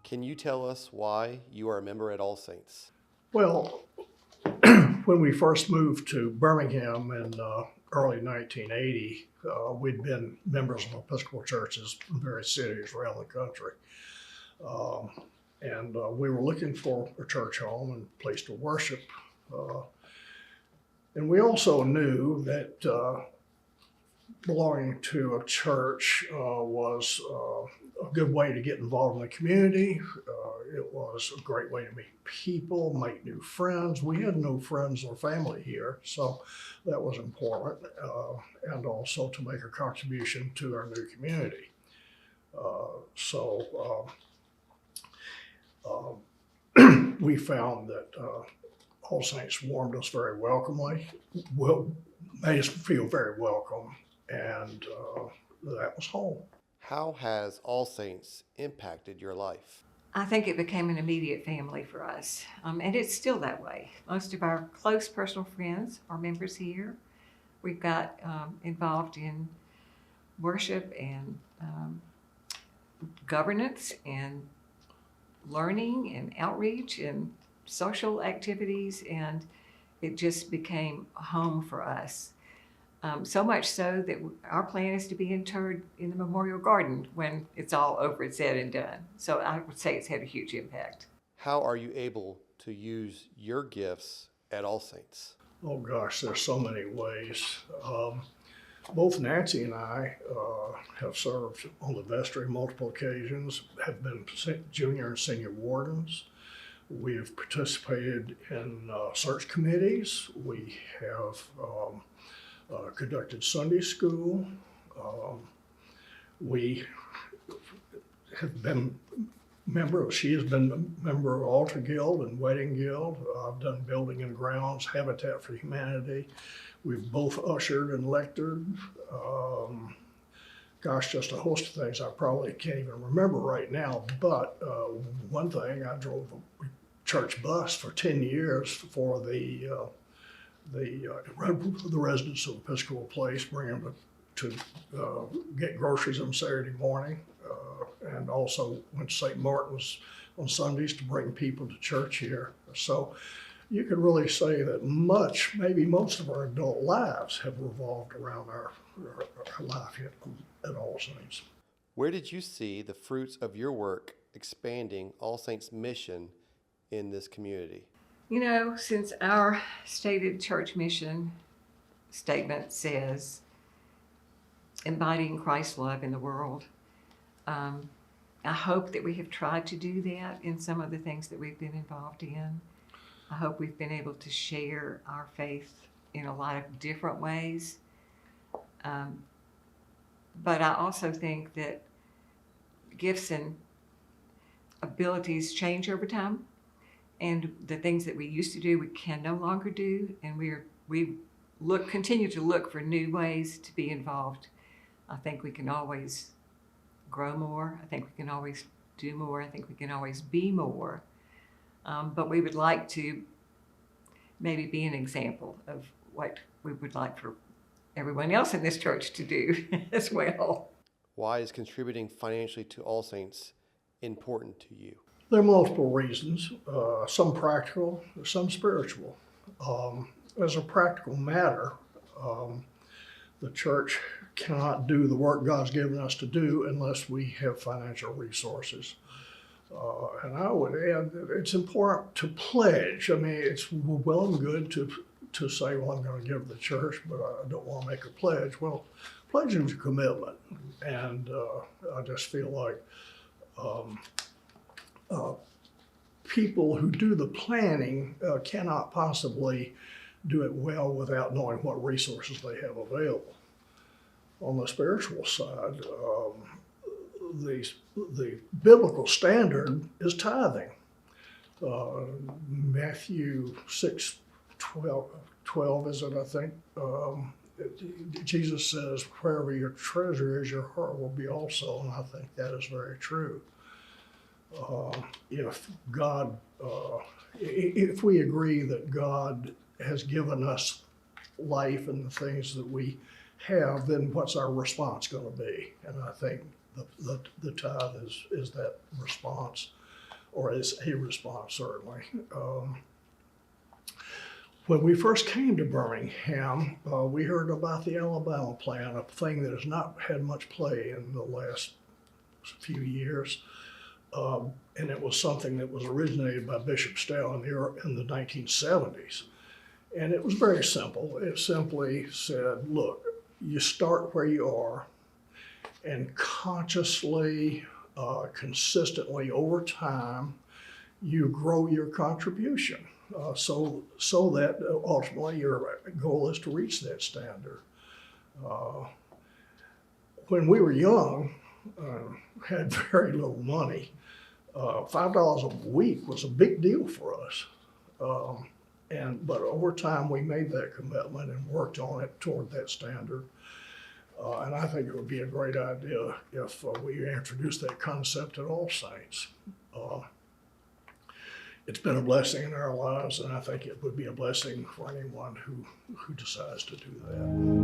Can you tell us why you are a member at All Saints? Well, when we first moved to Birmingham in early 1980, we'd been members of Episcopal churches in various cities around the country. And we were looking for a church home and place to worship. And we also knew that belonging to a church was a good way to get involved in the community. It was a great way to meet people, make new friends. We had no friends or family here, so that was important, and also to make a contribution to our new community. We found that All Saints warmed us very welcomely, made us feel very welcome, and that was home. How has All Saints impacted your life? I think it became an immediate family for us, and it's still that way. Most of our close personal friends are members here. We've got involved in worship and governance and learning and outreach and social activities, and it just became home for us. So much so that our plan is to be interred in the Memorial Garden when it's all over and said and done. So I would say it's had a huge impact. How are you able to use your gifts at All Saints? Oh gosh, there's so many ways. Both Nancy and I have served on the vestry multiple occasions, have been junior and senior wardens. We've participated in search committees. We have conducted Sunday school. We have been she has been a member of Altar Guild and Wedding Guild. I've done Building and Grounds, Habitat for Humanity. We've both ushered and lectured. Gosh, just a host of things I probably can't even remember right now. But one thing, I drove a church bus for 10 years for the residents of Episcopal Place, bring them to get groceries on Saturday morning, and also went to St. Martin's on Sundays to bring people to church here. So you could really say that maybe most of our adult lives have revolved around our life at All Saints. Where did you see the fruits of your work expanding All Saints' mission in this community? You know, since our stated church mission statement says embodying Christ's love in the world, I hope that we have tried to do that in some of the things that we've been involved in. I hope we've been able to share our faith in a lot of different ways. But I also think that gifts and abilities change over time. And the things that we used to do, we can no longer do, and we continue to look for new ways to be involved. I think we can always grow more. I think we can always do more. I think we can always be more. But we would like to maybe be an example of what we would like for everyone else in this church to do as well. Why is contributing financially to All Saints important to you? There are multiple reasons, some practical, some spiritual. As a practical matter, the church cannot do the work God's given us to do unless we have financial resources. And I would add that it's important to pledge. I mean, it's well and good to say, well, I'm going to give to the church, but I don't want to make a pledge. Well, pledging is a commitment. And I just feel like people who do the planning cannot possibly do it well without knowing what resources they have available. On the spiritual side, the biblical standard is tithing. Matthew 6:12 is it, I think? Jesus says, wherever your treasure is, your heart will be also, and I think that is very true. If we agree that God has given us life and the things that we have, then what's our response going to be? And I think the tithe is that response. or as he responds, certainly. When we first came to Birmingham, we heard about the Alabama plan, a thing that has not had much play in the last few years. And it was something that was originated by Bishop Stell in the 1970s. And it was very simple. It simply said, look, you start where you are and consciously, consistently over time, you grow your contribution so that ultimately your goal is to reach that standard. When we were young, had very little money, $5 a week was a big deal for us. But over time, we made that commitment and worked on it toward that standard. And I think it would be a great idea if we introduced that concept at All Saints. It's been a blessing in our lives, and I think it would be a blessing for anyone who decides to do that.